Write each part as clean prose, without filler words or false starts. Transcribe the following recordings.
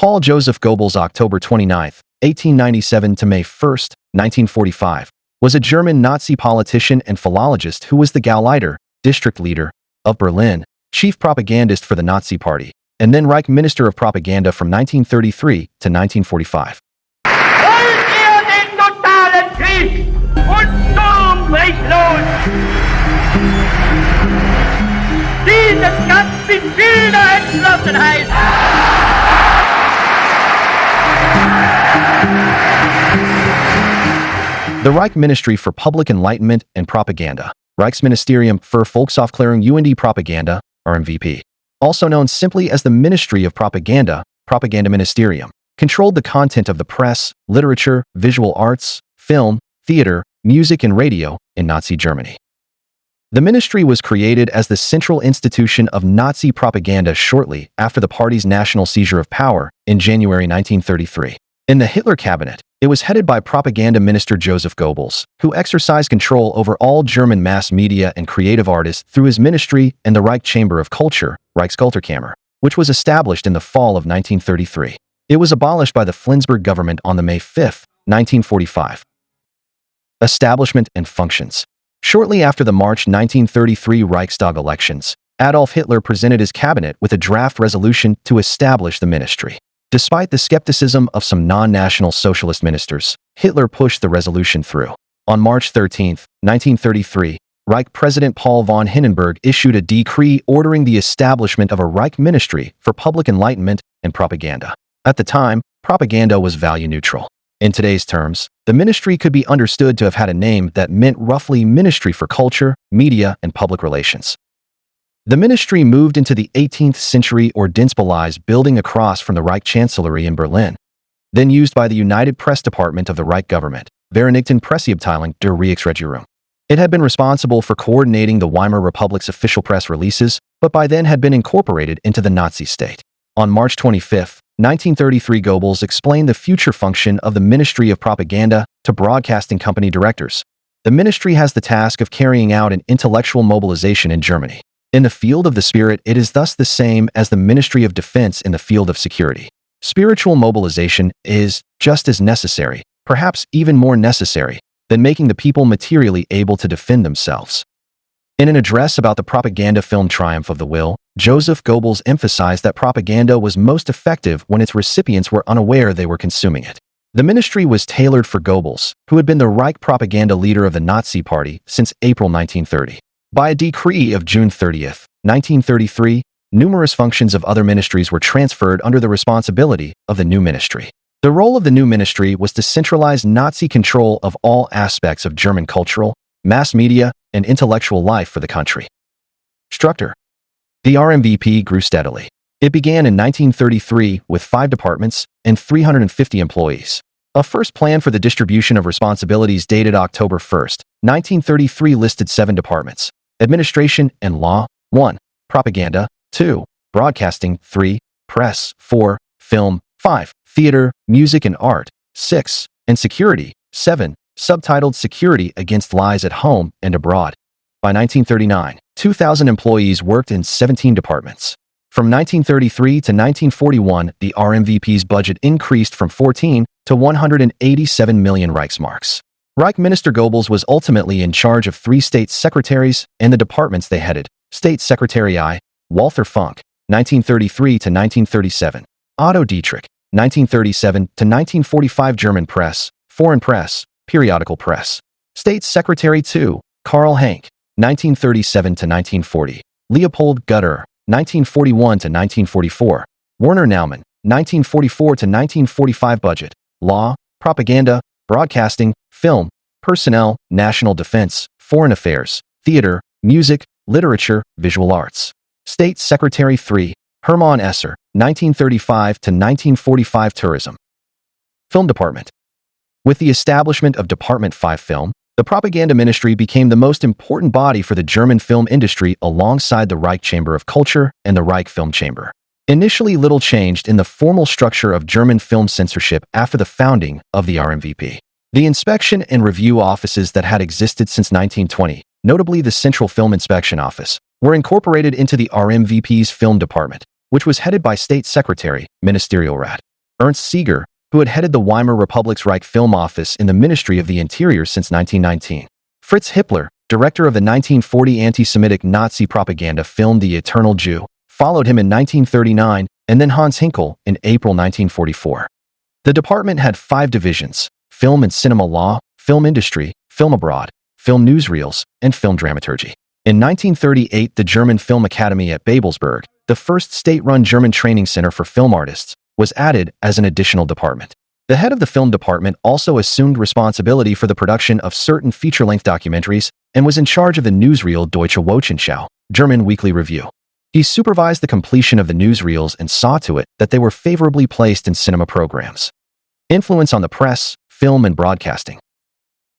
PaulJoseph Goebbels, October 29, 1897 to May 1, 1945, was a German Nazi politician and philologist who was the Gauleiter, district leader, of Berlin, chief propagandist for the Nazi Party, and then Reich Minister of Propaganda from 1933 to 1945. Wollt ihr den totalen Krieg und Sturm bricht los? Dieses Kampf mit kühner Entschlossenheit. The Reich Ministry for Public Enlightenment and Propaganda, Reichsministerium für Volksaufklärung und Propaganda, RMVP, also known simply as the Ministry of Propaganda, Propagandaministerium, controlled the content of the press, literature, visual arts, film, theater, music, and radio in Nazi Germany. The ministry was created as the central institution of Nazi propaganda shortly after the party's national seizure of power in January 1933. In the Hitler cabinet, it was headed by propaganda minister Joseph Goebbels, who exercised control over all German mass media and creative artists through his ministry and the Reich Chamber of Culture, Reichskulturkammer, which was established in the fall of 1933. It was abolished by the Flensburg government on May 5, 1945. Establishment and functions. Shortly after the March 1933 Reichstag elections, Adolf Hitler presented his cabinet with a draft resolution to establish the ministry. Despite the skepticism of some non-national socialist ministers, Hitler pushed the resolution through. On March 13, 1933, Reich President Paul von Hindenburg issued a decree ordering the establishment of a Reich Ministry for Public Enlightenment and Propaganda. At the time, propaganda was value neutral. In today's terms, the ministry could be understood to have had a name that meant roughly Ministry for Culture, Media, and Public Relations. The ministry moved into the 18th century Ordensballais building across from the Reich Chancellery in Berlin, then used by the United Press Department of the Reich government, Vereinigten Presseabteilung der Reichsregierung. It had been responsible for coordinating the Weimar Republic's official press releases, but by then had been incorporated into the Nazi state. On March 25, 1933, Goebbels explained the future function of the Ministry of Propaganda to broadcasting company directors. The ministry has the task of carrying out an intellectual mobilization in Germany. In the field of the spirit, it is thus the same as the Ministry of Defense in the field of security. Spiritual mobilization is just as necessary, perhaps even more necessary, than making the people materially able to defend themselves. In an address about the propaganda film Triumph of the Will, Joseph Goebbels emphasized that propaganda was most effective when its recipients were unaware they were consuming it. The ministry was tailored for Goebbels, who had been the Reich propaganda leader of the Nazi Party since April 1930. By a decree of June 30, 1933, numerous functions of other ministries were transferred under the responsibility of the new ministry. The role of the new ministry was to centralize Nazi control of all aspects of German cultural, mass media, and intellectual life for the country. Structur. The RMVP grew steadily. It began in 1933 with 5 departments and 350 employees. A first plan for the distribution of responsibilities dated October 1, 1933 listed 7 departments: Administration and Law, 1, Propaganda, 2, Broadcasting, 3, Press, 4, Film, 5, Theater, Music and Art, 6, and Security, 7, subtitled Security Against Lies at Home and Abroad. By 1939, 2,000 employees worked in 17 departments. From 1933 to 1941, the RMVP's budget increased from 14 to 187 million Reichsmarks. Reich Minister Goebbels was ultimately in charge of 3 state secretaries and the departments they headed: State Secretary I, Walther Funk, 1933 to 1937, Otto Dietrich, 1937 to 1945, German Press, Foreign Press, Periodical Press, State Secretary II, Karl Hank, 1937 to 1940, Leopold Gutter, 1941 to 1944, Werner Naumann, 1944 to 1945, Budget, Law, Propaganda, Broadcasting, Film, Personnel, National Defense, Foreign Affairs, Theater, Music, Literature, Visual Arts. State Secretary III, Hermann Esser, 1935 to 1945, Tourism. Film Department. With the establishment of Department 5 Film, the propaganda ministry became the most important body for the German film industry alongside the Reich Chamber of Culture and the Reich Film Chamber. Initially, little changed in the formal structure of German film censorship after the founding of the RMVP. The inspection and review offices that had existed since 1920, notably the Central Film Inspection Office, were incorporated into the RMVP's film department, which was headed by State Secretary, Ministerial Rat. Ernst Seeger, who had headed the Weimar Republic's Reich Film Office in the Ministry of the Interior since 1919. Fritz Hitler, director of the 1940 anti-Semitic Nazi propaganda film The Eternal Jew, followed him in 1939, and then Hans Hinkel in April 1944. The department had 5 divisions: film and cinema law, film industry, film abroad, film newsreels, and film dramaturgy. In 1938, the German Film Academy at Babelsberg, the first state-run German training center for film artists, was added as an additional department. The head of the film department also assumed responsibility for the production of certain feature-length documentaries and was in charge of the newsreel Deutsche Wochenschau, German weekly review. He supervised the completion of the newsreels and saw to it that they were favorably placed in cinema programs. Influence on the press, film, and broadcasting.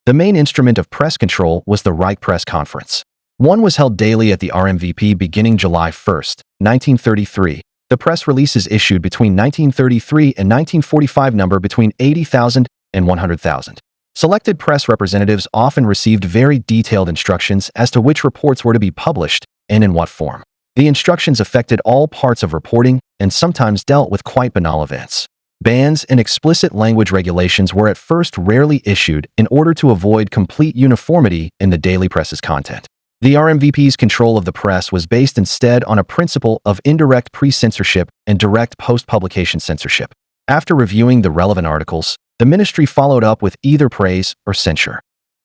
The main instrument of press control was the Reich Press Conference. One was held daily at the RMVP beginning July 1, 1933. The press releases issued between 1933 and 1945 number between 80,000 and 100,000. Selected press representatives often received very detailed instructions as to which reports were to be published and in what form. The instructions affected all parts of reporting and sometimes dealt with quite banal events. Bans and explicit language regulations were at first rarely issued in order to avoid complete uniformity in the daily press's content. The RMVP's control of the press was based instead on a principle of indirect pre-censorship and direct post-publication censorship. After reviewing the relevant articles, the ministry followed up with either praise or censure.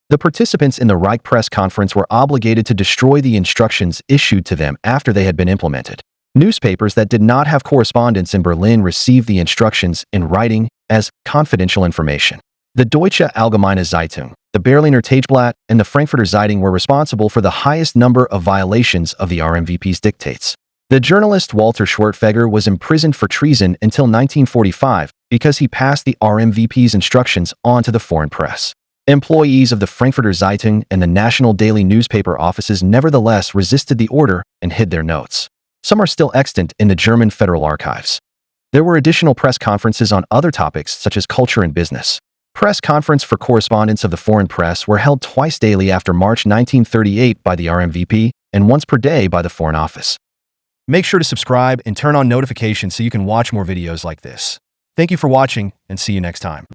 The participants in the Reich Press Conference were obligated to destroy the instructions issued to them after they had been implemented. Newspapers that did not have correspondents in Berlin received the instructions in writing as confidential information. The Deutsche Allgemeine Zeitung, the Berliner Tageblatt, and the Frankfurter Zeitung were responsible for the highest number of violations of the RMVP's dictates. The journalist Walter Schwertfeger was imprisoned for treason until 1945 because he passed the RMVP's instructions on to the foreign press. Employees of the Frankfurter Zeitung and the national daily newspaper offices nevertheless resisted the order and hid their notes. Some are still extant in the German Federal Archives. There were additional press conferences on other topics such as culture and business. Press conference for correspondents of the foreign press were held twice daily after March 1938 by the RMVP and once per day by the Foreign Office. Make sure to subscribe and turn on notifications so you can watch more videos like this. Thank you for watching and see you next time.